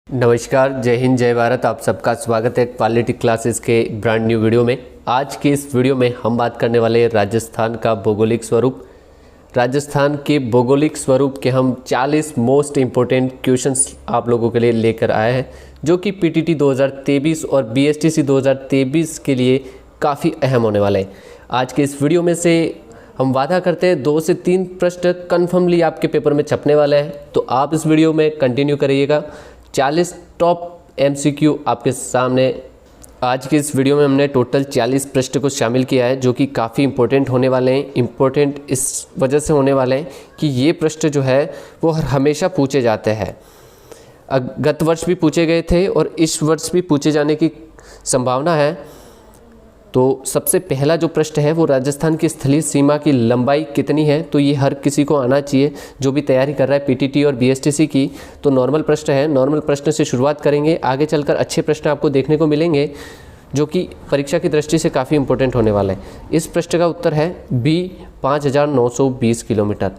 नमस्कार, जय हिंद, जय भारत। आप सबका स्वागत है क्वालिटी क्लासेस के ब्रांड न्यू वीडियो में। आज के इस वीडियो में हम बात करने वाले हैं राजस्थान का भौगोलिक स्वरूप। राजस्थान के भौगोलिक स्वरूप के हम 40 मोस्ट इम्पोर्टेंट क्वेश्चंस आप लोगों के लिए लेकर आए हैं, जो कि पीटीटी 2023 और बीएसटीसी 2023 के लिए काफ़ी अहम होने वाले हैं। आज के इस वीडियो में से हम वादा करते हैं 2 से 3 प्रश्न कन्फर्मली आपके पेपर में छपने वाले हैं, तो आप इस वीडियो में कंटिन्यू करिएगा। 40 टॉप एमसीक्यू आपके सामने। आज के इस वीडियो में हमने टोटल 40 प्रश्न को शामिल किया है, जो कि काफ़ी इंपॉर्टेंट होने वाले हैं। इंपॉर्टेंट इस वजह से होने वाले हैं कि ये प्रश्न जो है वो हमेशा पूछे जाते हैं। गत वर्ष भी पूछे गए थे और इस वर्ष भी पूछे जाने की संभावना है। तो सबसे पहला जो प्रश्न है वो राजस्थान की स्थलीय सीमा की लंबाई कितनी है, तो ये हर किसी को आना चाहिए जो भी तैयारी कर रहा है पीटीटी और बीएसटीसी की। तो नॉर्मल प्रश्न है, नॉर्मल प्रश्न से शुरुआत करेंगे। आगे चलकर अच्छे प्रश्न आपको देखने को मिलेंगे जो कि परीक्षा की दृष्टि से काफ़ी इंपॉर्टेंट होने वाला है। इस प्रश्न का उत्तर है बी 5920 किलोमीटर।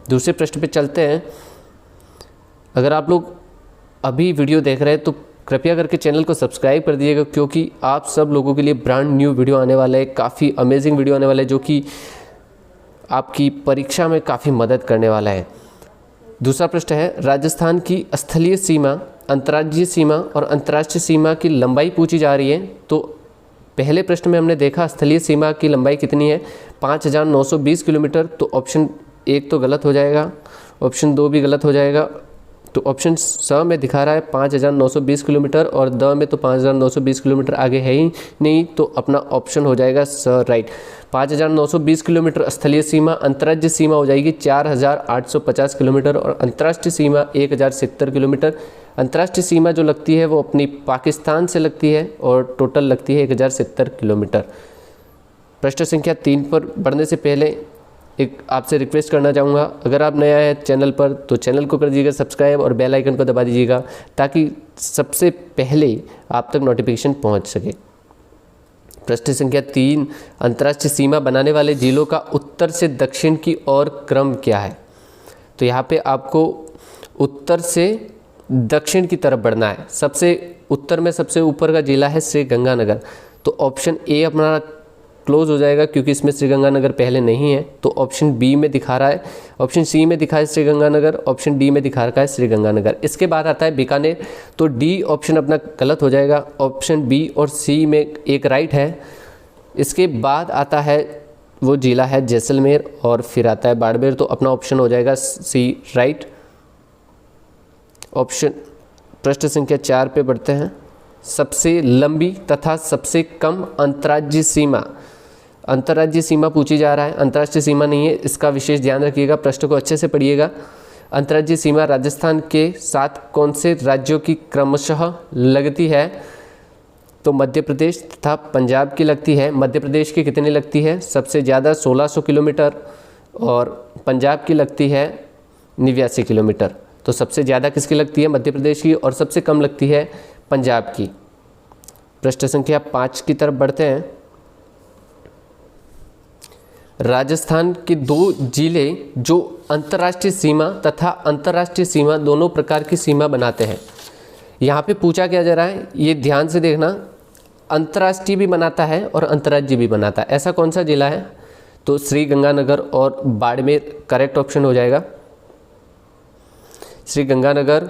दूसरे प्रश्न पे चलते हैं। अगर आप लोग अभी वीडियो देख रहे हैं तो कृपया करके चैनल को सब्सक्राइब कर दीजिएगा, क्योंकि आप सब लोगों के लिए ब्रांड न्यू वीडियो आने वाला है, काफ़ी अमेजिंग वीडियो आने वाला है, जो कि आपकी परीक्षा में काफ़ी मदद करने वाला है। दूसरा प्रश्न है राजस्थान की स्थलीय सीमा, अंतर्राज्यीय सीमा और अंतर्राष्ट्रीय सीमा की लंबाई पूछी जा रही है। तो पहले प्रश्न में हमने देखा स्थलीय सीमा की लंबाई कितनी है, 5920 किलोमीटर। तो ऑप्शन 1 तो गलत हो जाएगा, ऑप्शन 2 भी गलत हो जाएगा। तो ऑप्शन स में दिखा रहा है 5920 किलोमीटर और द में तो 5920 किलोमीटर आगे है ही नहीं, तो अपना ऑप्शन हो जाएगा स राइट। 5920 किलोमीटर स्थलीय सीमा। अंतर्राज्यीय सीमा हो जाएगी 4850 किलोमीटर और अंतर्राष्ट्रीय सीमा 1070 किलोमीटर। अंतर्राष्ट्रीय सीमा जो लगती है वो अपनी पाकिस्तान से लगती है और टोटल लगती है 1070 किलोमीटर। प्रश्न संख्या 3 पर बढ़ने से पहले एक आपसे रिक्वेस्ट करना चाहूँगा, अगर आप नया है चैनल पर तो चैनल को कर दीजिएगा सब्सक्राइब और बेल आइकन को दबा दीजिएगा, ताकि सबसे पहले आप तक नोटिफिकेशन पहुँच सके। प्रश्न संख्या 3, अंतर्राष्ट्रीय सीमा बनाने वाले जिलों का उत्तर से दक्षिण की ओर क्रम क्या है। तो यहाँ पे आपको उत्तर से दक्षिण की तरफ बढ़ना है। सबसे उत्तर में सबसे ऊपर का जिला है श्रीगंगानगर। तो ऑप्शन ए अपना क्लोज हो जाएगा, क्योंकि इसमें श्रीगंगानगर पहले नहीं है। तो ऑप्शन बी में दिखा रहा है, ऑप्शन सी में दिखा है श्रीगंगानगर, ऑप्शन डी में दिखा रखा है श्रीगंगानगर। इसके बाद आता है बीकानेर, तो डी ऑप्शन अपना गलत हो जाएगा। ऑप्शन बी और सी में एक राइट है। इसके बाद आता है वो जिला है जैसलमेर और फिर आता है बाड़मेर, तो अपना ऑप्शन हो जाएगा सी राइट। ऑप्शन प्रश्न संख्या 4 पे बढ़ते हैं। सबसे लंबी तथा सबसे कम अंतर्राज्यीय सीमा। अंतर्राज्यीय सीमा पूछी जा रहा है, अंतर्राष्ट्रीय सीमा नहीं है, इसका विशेष ध्यान रखिएगा। प्रश्न को अच्छे से पढ़िएगा। अंतर्राज्यीय सीमा राजस्थान के साथ कौन से राज्यों की क्रमशः लगती है, तो मध्य प्रदेश तथा पंजाब की लगती है। मध्य प्रदेश की कितनी लगती है, सबसे ज़्यादा 1600 किलोमीटर और पंजाब की लगती है 89 किलोमीटर। तो सबसे ज़्यादा किसकी लगती है, मध्य प्रदेश की, और सबसे कम लगती है पंजाब की। प्रश्न संख्या 5 की तरफ बढ़ते हैं। राजस्थान के 2 जिले जो अंतर्राष्ट्रीय सीमा तथा अंतर्राष्ट्रीय सीमा दोनों प्रकार की सीमा बनाते हैं। यहाँ पे पूछा क्या जा रहा है, ये ध्यान से देखना। अंतर्राष्ट्रीय भी बनाता है और अंतर्राज्यीय भी बनाता है। ऐसा कौन सा जिला है, तो श्रीगंगानगर और बाड़मेर करेक्ट ऑप्शन हो जाएगा। श्रीगंगानगर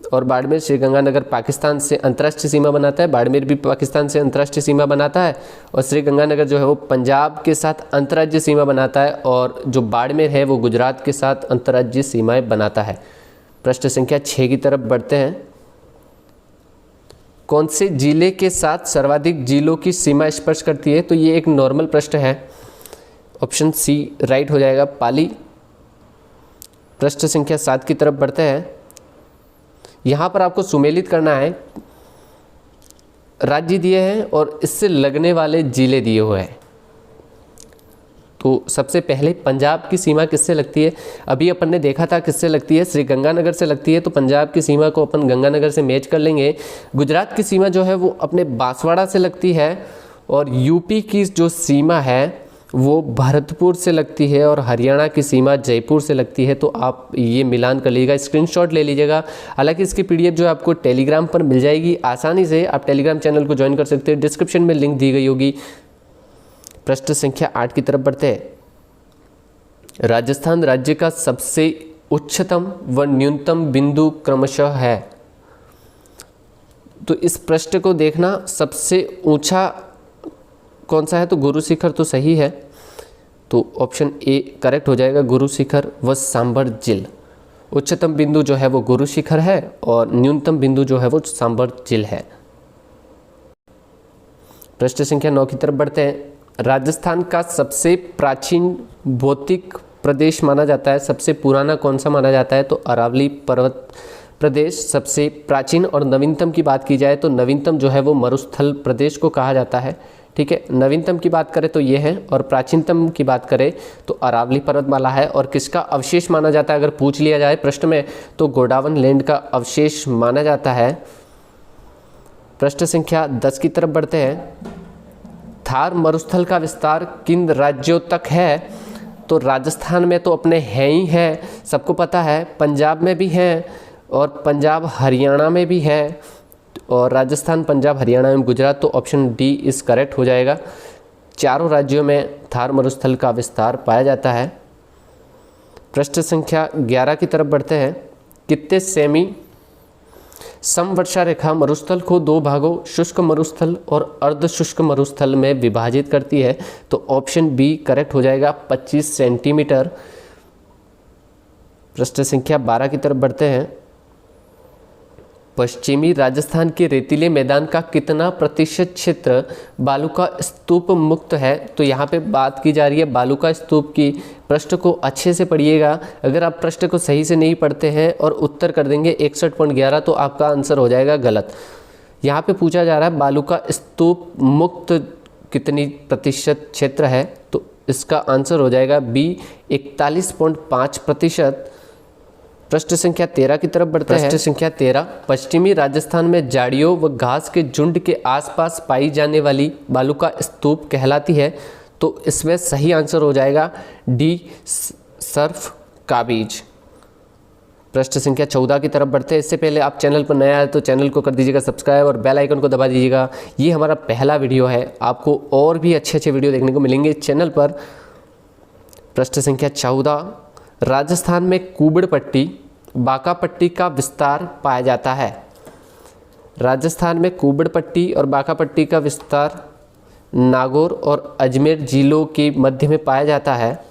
और बाड़मेर। श्रीगंगानगर पाकिस्तान से अंतर्राष्ट्रीय सीमा बनाता है, बाड़मेर भी पाकिस्तान से अंतर्राष्ट्रीय सीमा बनाता है, और श्रीगंगानगर जो है वो पंजाब के साथ अंतर्राज्यीय सीमा बनाता है, और जो बाड़मेर है वो गुजरात के साथ अंतर्राज्यीय सीमाएं बनाता है। प्रश्न संख्या 6 की तरफ बढ़ते हैं। कौन से जिले के साथ सर्वाधिक जिलों की सीमा स्पर्श करती है, तो ये एक नॉर्मल प्रश्न है। ऑप्शन सी राइट हो जाएगा, पाली। प्रश्न संख्या 7 की तरफ बढ़ते हैं। यहाँ पर आपको सुमेलित करना है, राज्य दिए हैं और इससे लगने वाले जिले दिए हुए हैं। तो सबसे पहले पंजाब की सीमा किससे लगती है, अभी अपन ने देखा था किससे लगती है, श्रीगंगानगर से लगती है। तो पंजाब की सीमा को अपन गंगानगर से मैच कर लेंगे। गुजरात की सीमा जो है वो अपने बांसवाड़ा से लगती है, और यूपी की जो सीमा है वो भरतपुर से लगती है और हरियाणा की सीमा जयपुर से लगती है। तो आप ये मिलान कर लीजिएगा, स्क्रीनशॉट ले लीजिएगा। हालांकि इसकी पीडीएफ जो है आपको टेलीग्राम पर मिल जाएगी आसानी से, आप टेलीग्राम चैनल को ज्वाइन कर सकते हैं, डिस्क्रिप्शन में लिंक दी गई होगी। प्रश्न संख्या 8 की तरफ बढ़ते हैं। राजस्थान राज्य का सबसे उच्चतम व न्यूनतम बिंदु क्रमशः है। तो इस प्रश्न को देखना, सबसे ऊंचा कौन सा है, तो गुरु शिखर तो सही है, तो ऑप्शन ए करेक्ट हो जाएगा, गुरु शिखर व सांबर झील। उच्चतम बिंदु जो है वो गुरु शिखर है और न्यूनतम बिंदु जो है वो सांबर झील है। प्रश्न संख्या 9 की तरफ बढ़ते हैं। राजस्थान का सबसे प्राचीन भौतिक प्रदेश माना जाता है, सबसे पुराना कौन सा माना जाता है, तो अरावली पर्वत प्रदेश सबसे प्राचीन। और नवीनतम की बात की जाए तो नवीनतम जो है वो मरुस्थल प्रदेश को कहा जाता है। ठीक है, नवीनतम की बात करें तो ये है, और प्राचीनतम की बात करें तो अरावली पर्वतमाला है। और किसका अवशेष माना जाता है अगर पूछ लिया जाए प्रश्न में, तो गोंडवाना लैंड का अवशेष माना जाता है। प्रश्न संख्या 10 की तरफ बढ़ते हैं। थार मरुस्थल का विस्तार किन राज्यों तक है, तो राजस्थान में तो अपने हैं ही है, सबको पता है, पंजाब में भी है और पंजाब हरियाणा में भी है, और राजस्थान, पंजाब, हरियाणा एवं गुजरात। तो ऑप्शन डी इस करेक्ट हो जाएगा। चारों राज्यों में थार मरुस्थल का विस्तार पाया जाता है। प्रश्न संख्या 11 की तरफ बढ़ते हैं। कितने सेमी समवर्षा रेखा मरुस्थल को 2 भागों, शुष्क मरुस्थल और अर्ध शुष्क मरुस्थल में विभाजित करती है, तो ऑप्शन बी करेक्ट हो जाएगा, 25 सेंटीमीटर। प्रश्न संख्या 12 की तरफ बढ़ते हैं। पश्चिमी राजस्थान के रेतीले मैदान का कितना प्रतिशत क्षेत्र बालूका स्तूप मुक्त है, तो यहाँ पे बात की जा रही है बालूका स्तूप की। प्रश्न को अच्छे से पढ़िएगा, अगर आप प्रश्न को सही से नहीं पढ़ते हैं और उत्तर कर देंगे 61.11 तो आपका आंसर हो जाएगा गलत। यहाँ पे पूछा जा रहा है बालूका स्तूप मुक्त कितनी प्रतिशत क्षेत्र है, तो इसका आंसर हो जाएगा बी 41.5%। प्रश्न संख्या 13 की तरफ बढ़ते हैं। प्रश्न संख्या 13, पश्चिमी राजस्थान में झाड़ियों व घास के झुंड के आसपास पाई जाने वाली बालूका स्तूप कहलाती है, तो इसमें सही आंसर हो जाएगा डी सर्फ काबीज। प्रश्न संख्या 14 की तरफ बढ़ते हैं। इससे पहले आप चैनल पर नया है तो चैनल को कर दीजिएगा सब्सक्राइब और बेल आइकन को दबा दीजिएगा। ये हमारा पहला वीडियो है, आपको और भी अच्छे अच्छे वीडियो देखने को मिलेंगे चैनल पर। प्रश्न संख्या 14, राजस्थान में कुबड़ पट्टी, बाका पट्टी का विस्तार पाया जाता है। राजस्थान में कुबड़ पट्टी और बाका पट्टी का विस्तार नागौर और अजमेर जिलों के मध्य में पाया जाता है।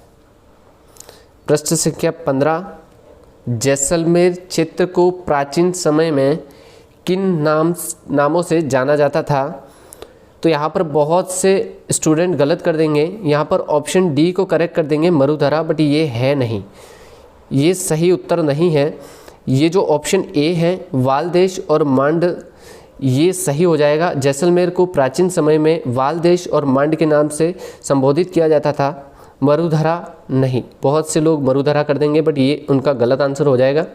प्रश्न संख्या 15, जैसलमेर क्षेत्र को प्राचीन समय में किन नामों से जाना जाता था, तो यहाँ पर बहुत से स्टूडेंट गलत कर देंगे, यहाँ पर ऑप्शन डी को करेक्ट कर देंगे मरुधरा, बट ये है नहीं, ये सही उत्तर नहीं है। ये जो ऑप्शन ए है वाल देश और मांड, ये सही हो जाएगा। जैसलमेर को प्राचीन समय में वाल देश और मांड के नाम से संबोधित किया जाता था, मरुधरा नहीं। बहुत से लोग मरुधरा कर देंगे बट ये उनका गलत आंसर हो जाएगा।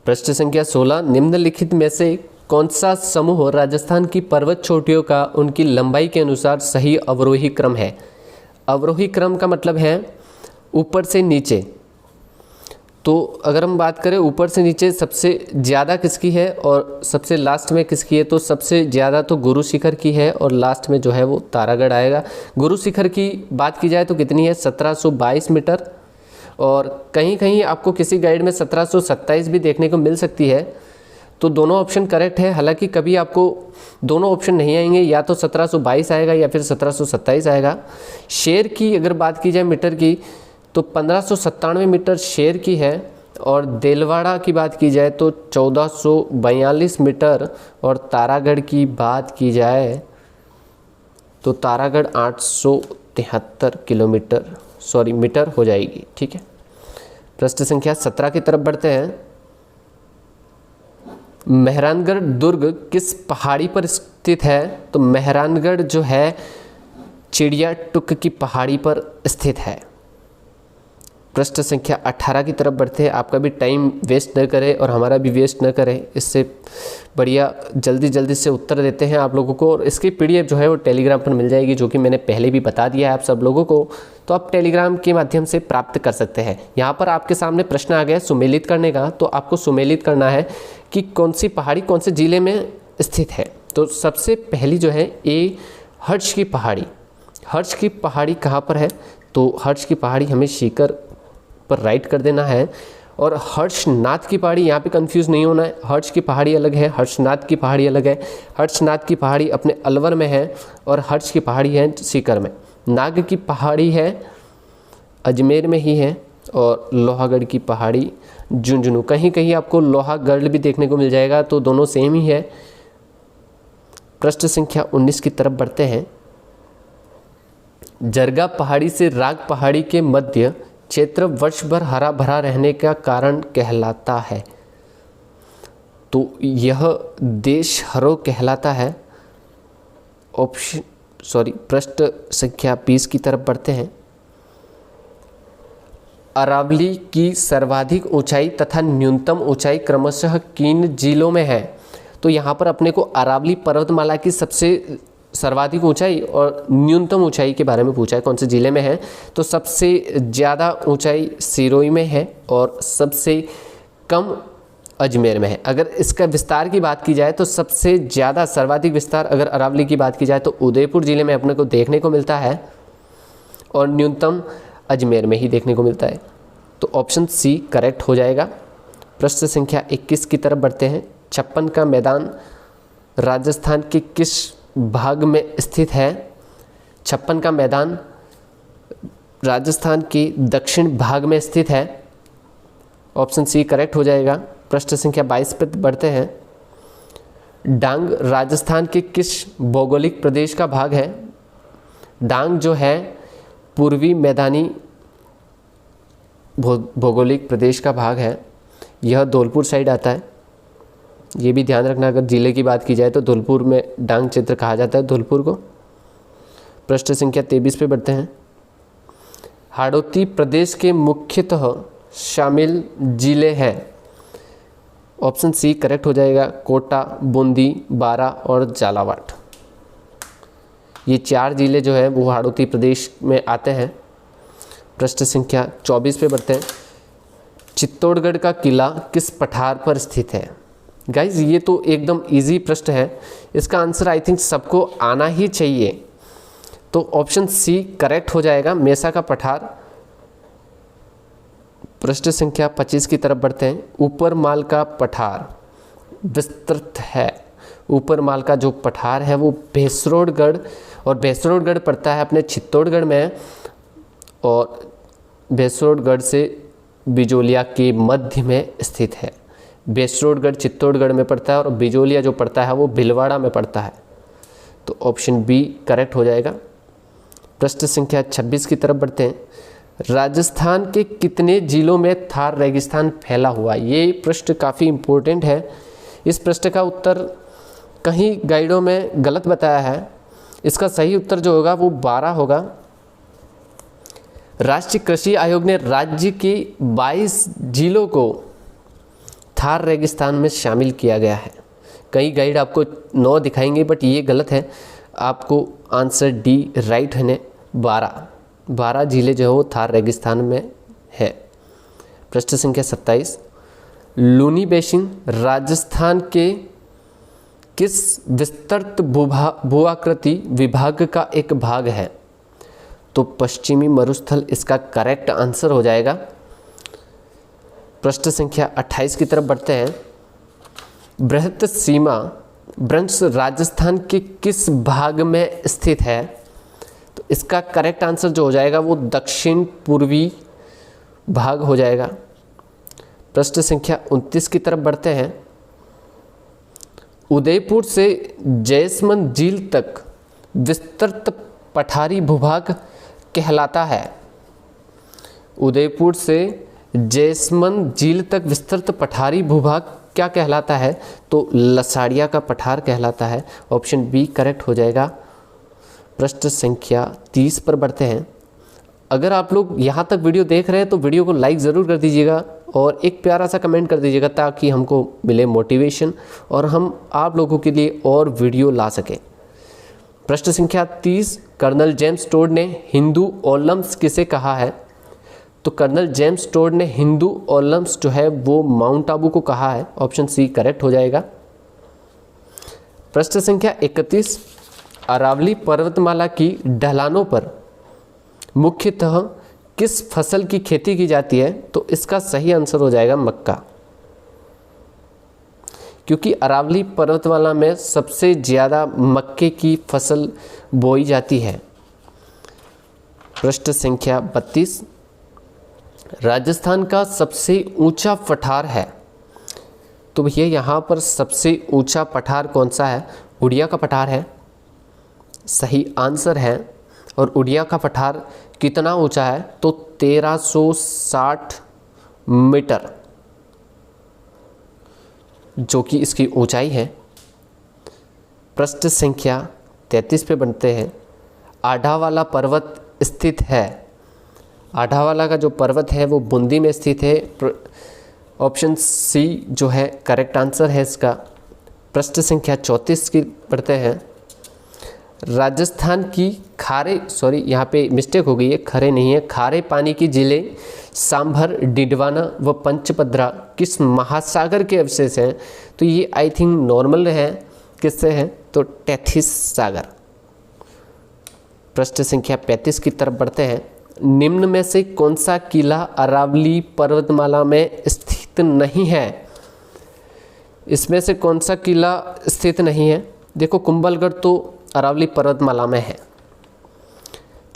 प्रश्न संख्या 16, निम्नलिखित में से कौन सा समूह राजस्थान की पर्वत चोटियों का उनकी लंबाई के अनुसार सही अवरोही क्रम है। अवरोही क्रम का मतलब है ऊपर से नीचे, तो अगर हम बात करें ऊपर से नीचे सबसे ज़्यादा किसकी है और सबसे लास्ट में किसकी है, तो सबसे ज़्यादा तो गुरु शिखर की है और लास्ट में जो है वो तारागढ़ आएगा। गुरु शिखर की बात की जाए तो कितनी है 1722 मीटर, और कहीं कहीं आपको किसी गाइड में 1727 भी देखने को मिल सकती है, तो दोनों ऑप्शन करेक्ट है। हालांकि कभी आपको दोनों ऑप्शन नहीं आएंगे, या तो 1722 आएगा या फिर 1727 आएगा। शेर की अगर बात की जाए मीटर की तो 1597 मीटर शेर की है, और देलवाड़ा की बात की जाए तो 1442 मीटर, और तारागढ़ की बात की जाए तो तारागढ़ 873 मीटर हो जाएगी। ठीक है, प्रश्न संख्या 17 की तरफ बढ़ते हैं। मेहरानगढ़ दुर्ग किस पहाड़ी पर स्थित है, तो मेहरानगढ़ जो है चिड़िया टुक की पहाड़ी पर स्थित है। प्रश्न संख्या 18 की तरफ बढ़ते हैं। आपका भी टाइम वेस्ट न करें और हमारा भी वेस्ट न करें, इससे बढ़िया जल्दी से उत्तर देते हैं आप लोगों को। और इसकी पीडीएफ जो है वो टेलीग्राम पर मिल जाएगी, जो कि मैंने पहले भी बता दिया है आप सब लोगों को, तो आप टेलीग्राम के माध्यम से प्राप्त कर सकते हैं। यहाँ पर आपके सामने प्रश्न आ गया सुमेलित करने का, तो आपको सुमेलित करना है कि कौन सी पहाड़ी कौन से जिले में स्थित है। तो सबसे पहली जो है ए हर्ष की पहाड़ी। हर्ष की पहाड़ी कहाँ पर है? तो हर्ष की पहाड़ी हमें सीकर पर राइट कर देना है। और हर्षनाथ की पहाड़ी, यहाँ पे कंफ्यूज नहीं होना है, हर्ष की पहाड़ी अलग है, हर्षनाथ की पहाड़ी अलग है। हर्षनाथ की पहाड़ी अपने अलवर में है और हर्ष की पहाड़ी है सीकर में। नाग की पहाड़ी है अजमेर में ही है और लोहागढ़ की पहाड़ी झुंझुनू। कहीं कहीं आपको लोहागढ़ भी देखने को मिल जाएगा, तो दोनों सेम ही है। प्रश्न संख्या 19 की तरफ बढ़ते हैं। जरगा पहाड़ी से राग पहाड़ी के मध्य क्षेत्र वर्ष भर हरा भरा रहने का कारण कहलाता है। तो यह देश हरो कहलाता है। प्रश्न संख्या 20 की तरफ बढ़ते हैं। अरावली की सर्वाधिक ऊंचाई तथा न्यूनतम ऊंचाई क्रमशः किन जिलों में है? तो यहाँ पर अपने को अरावली पर्वतमाला की सबसे सर्वाधिक ऊंचाई और न्यूनतम ऊंचाई के बारे में पूछा है, कौन से ज़िले में है। तो सबसे ज़्यादा ऊंचाई सिरोही में है और सबसे कम अजमेर में है। अगर इसका विस्तार की बात की जाए तो सबसे ज़्यादा सर्वाधिक विस्तार अगर अरावली की बात की जाए तो उदयपुर ज़िले में अपने को देखने को मिलता है और न्यूनतम अजमेर में ही देखने को मिलता है। तो ऑप्शन सी करेक्ट हो जाएगा। प्रश्न संख्या 21 की तरफ बढ़ते हैं। 56 का मैदान राजस्थान के किस भाग में स्थित है? 56 का मैदान राजस्थान के दक्षिण भाग में स्थित है। ऑप्शन सी करेक्ट हो जाएगा। प्रश्न संख्या 22 पर बढ़ते हैं। डांग राजस्थान के किस भौगोलिक प्रदेश का भाग है? डांग जो है पूर्वी मैदानी भौगोलिक प्रदेश का भाग है। यह धौलपुर साइड आता है। ये भी ध्यान रखना, अगर जिले की बात की जाए तो धौलपुर में डांग क्षेत्र कहा जाता है धौलपुर को। प्रश्न संख्या 23 पे बढ़ते हैं। हाड़ौती प्रदेश के मुख्यतः शामिल जिले हैं। ऑप्शन सी करेक्ट हो जाएगा। कोटा, बूंदी, बारा और झालावाड़, ये 4 जिले जो है वो हाड़ौती प्रदेश में आते हैं। प्रश्न संख्या 24 पे बढ़ते हैं। चित्तौड़गढ़ का किला किस पठार पर स्थित है? गाइज ये तो एकदम इजी प्रश्न है, इसका आंसर आई थिंक सबको आना ही चाहिए। तो ऑप्शन सी करेक्ट हो जाएगा, मेसा का पठार। प्रश्न संख्या 25 की तरफ बढ़ते हैं। ऊपर माल का पठार विस्तृत है। ऊपर माल का जो पठार है वो भैंसरोडगढ़, और भैंसरोडगढ़ पड़ता है अपने चित्तौड़गढ़ में, और भैंसरोडगढ़ से बिजोलिया के मध्य में स्थित है। भैंसरोडगढ़ चित्तौड़गढ़ में पड़ता है और बिजोलिया जो पड़ता है वो भीलवाड़ा में पड़ता है। तो ऑप्शन बी करेक्ट हो जाएगा। प्रश्न संख्या 26 की तरफ बढ़ते हैं। राजस्थान के कितने जिलों में थार रेगिस्तान फैला हुआ? ये प्रश्न काफ़ी इम्पोर्टेंट है। इस प्रश्न का उत्तर कहीं गाइडों में गलत बताया है। इसका सही उत्तर जो होगा वो 12 होगा। राष्ट्रीय कृषि आयोग ने राज्य के 22 जिलों को थार रेगिस्तान में शामिल किया गया है। कई गाइड आपको 9 दिखाएंगे बट ये गलत है। आपको आंसर डी राइट है। 12 जिले जो है वो थार रेगिस्तान में है। प्रश्न संख्या 27। लूनी बेसिन राजस्थान के किस विस्तृत भूआकृति विभाग का एक भाग है? तो पश्चिमी मरुस्थल इसका करेक्ट आंसर हो जाएगा। प्रश्न संख्या 28 की तरफ बढ़ते हैं। बृहत सीमा वृक्ष राजस्थान के किस भाग में स्थित है? तो इसका करेक्ट आंसर जो हो जाएगा वो दक्षिण पूर्वी भाग हो जाएगा। प्रश्न संख्या 29 की तरफ बढ़ते हैं। उदयपुर से जैसमंद झील तक विस्तृत पठारी भूभाग कहलाता है। उदयपुर से जैसमंद झील तक विस्तृत पठारी भूभाग क्या कहलाता है? तो लसाड़िया का पठार कहलाता है। ऑप्शन बी करेक्ट हो जाएगा। प्रश्न संख्या 30 पर बढ़ते हैं। अगर आप लोग यहाँ तक वीडियो देख रहे हैं तो वीडियो को लाइक ज़रूर कर दीजिएगा और एक प्यारा सा कमेंट कर दीजिएगा ताकि हमको मिले मोटिवेशन और हम आप लोगों के लिए और वीडियो ला सकें। प्रश्न संख्या 30, कर्नल जेम्स टोड ने हिंदू ओलम्स किसे कहा है? तो कर्नल जेम्स टोड ने हिंदू ओलम्स जो है वो माउंट आबू को कहा है। ऑप्शन सी करेक्ट हो जाएगा। प्रश्न संख्या 31, अरावली पर्वतमाला की ढलानों पर मुख्यतः किस फसल की खेती की जाती है? तो इसका सही आंसर हो जाएगा मक्का, क्योंकि अरावली पर्वतमाला में सबसे ज़्यादा मक्के की फसल बोई जाती है। प्रश्न संख्या 32, राजस्थान का सबसे ऊंचा पठार है। तो भैया यहाँ पर सबसे ऊंचा पठार कौन सा है? उड़िया का पठार है, सही आंसर है। और उड़िया का पठार कितना ऊंचा है? तो 1360 मीटर जो कि इसकी ऊंचाई है। प्रश्न संख्या 33 पे बनते हैं, आढ़ावाला पर्वत स्थित है। आढ़ावाला का जो पर्वत है वो बूंदी में स्थित है। ऑप्शन सी जो है करेक्ट आंसर है इसका। प्रश्न संख्या 34 की पढ़ते हैं, राजस्थान की यहाँ पे मिस्टेक हो गई है, खरे नहीं है, खारे पानी की जिले सांभर, डिडवाना व पंचपद्रा किस महासागर के अवशेष हैं? तो ये आई थिंक नॉर्मल है, किससे है? तो टेथिस सागर। प्रश्न संख्या 35 की तरफ बढ़ते हैं, निम्न में से कौन सा किला अरावली पर्वतमाला में स्थित नहीं है? इसमें से कौन सा किला स्थित नहीं है? देखो, कुंभलगढ़ तो अरावली पर्वतमाला में है,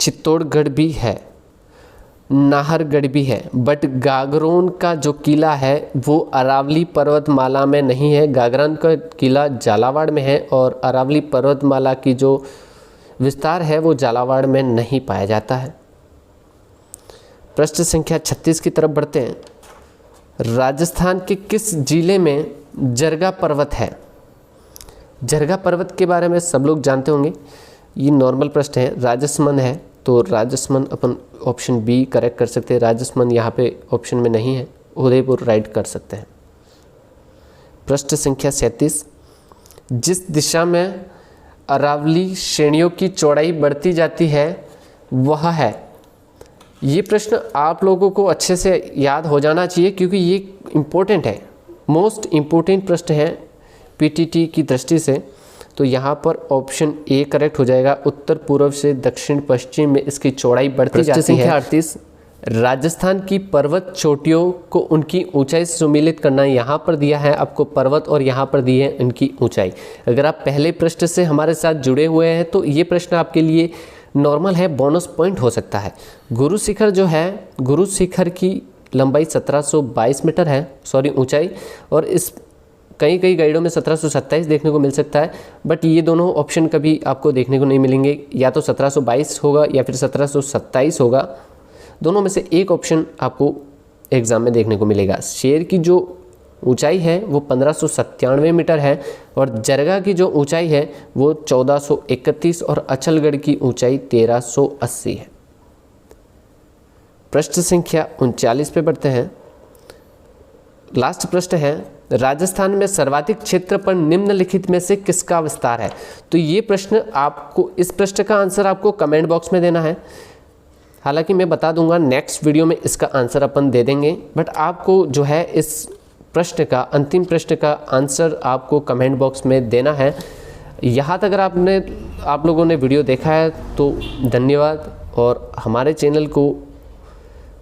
चित्तौड़गढ़ भी है, नाहरगढ़ भी है, बट गागरोन का जो किला है वो अरावली पर्वतमाला में नहीं है। गागरोन का किला झालावाड़ में है और अरावली पर्वतमाला की जो विस्तार है वो झालावाड़ में नहीं पाया जाता है। प्रश्न संख्या 36 की तरफ बढ़ते हैं, राजस्थान के किस जिले में जरगा पर्वत है? जरगा पर्वत के बारे में सब लोग जानते होंगे, ये नॉर्मल प्रश्न है। राजसमंद है, तो राजसमंद अपन ऑप्शन बी करेक्ट कर सकते हैं। राजसमंद यहाँ पे ऑप्शन में नहीं है, उदयपुर राइट कर सकते हैं। प्रश्न संख्या 37, जिस दिशा में अरावली श्रेणियों की चौड़ाई बढ़ती जाती है वह है? ये प्रश्न आप लोगों को अच्छे से याद हो जाना चाहिए क्योंकि ये इम्पोर्टेंट है, मोस्ट इम्पोर्टेंट प्रश्न है पीटीटी की दृष्टि से। तो यहाँ पर ऑप्शन ए करेक्ट हो जाएगा, उत्तर पूर्व से दक्षिण पश्चिम में इसकी चौड़ाई बढ़ती जाती है। 38, राजस्थान की पर्वत चोटियों को उनकी ऊंचाई से सुमेलित करना, यहाँ पर दिया है आपको पर्वत और यहाँ पर दी है उनकी ऊंचाई। अगर आप पहले प्रश्न से हमारे साथ जुड़े हुए हैं तो ये प्रश्न आपके लिए नॉर्मल है, बोनस पॉइंट हो सकता है। गुरु शिखर जो है, गुरु शिखर की लंबाई 1722 मीटर है, ऊंचाई, और इस कई गाइडों में 1727 देखने को मिल सकता है, बट ये दोनों ऑप्शन कभी आपको देखने को नहीं मिलेंगे, या तो 1722 होगा या फिर 1727 होगा। दोनों में से एक ऑप्शन आपको एग्जाम में देखने को मिलेगा। शेर की जो ऊंचाई है वो 1597 मीटर है और जरगा की जो ऊंचाई है वो 1431 और अचलगढ़ की ऊंचाई 1380 है। प्रश्न संख्या 39 पे बढ़ते हैं। लास्ट प्रश्न है, राजस्थान में सर्वाधिक क्षेत्र पर निम्नलिखित में से किसका विस्तार है? तो ये प्रश्न आपको, इस प्रश्न का आंसर आपको कमेंट बॉक्स में देना है। हालांकि मैं बता दूंगा नेक्स्ट वीडियो में इसका आंसर अपन दे देंगे, बट आपको जो है इस प्रश्न का, अंतिम प्रश्न का आंसर आपको कमेंट बॉक्स में देना है। यहाँ तक अगर आप लोगों ने वीडियो देखा है तो धन्यवाद, और हमारे चैनल को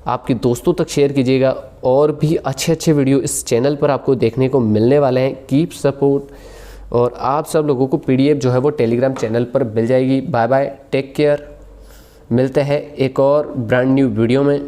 आपके दोस्तों तक शेयर कीजिएगा। और भी अच्छे वीडियो इस चैनल पर आपको देखने को मिलने वाले हैं। कीप सपोर्ट, और आप सब लोगों को PDF जो है वो टेलीग्राम चैनल पर मिल जाएगी। बाय बाय, टेक केयर, मिलते हैं एक और ब्रांड न्यू वीडियो में।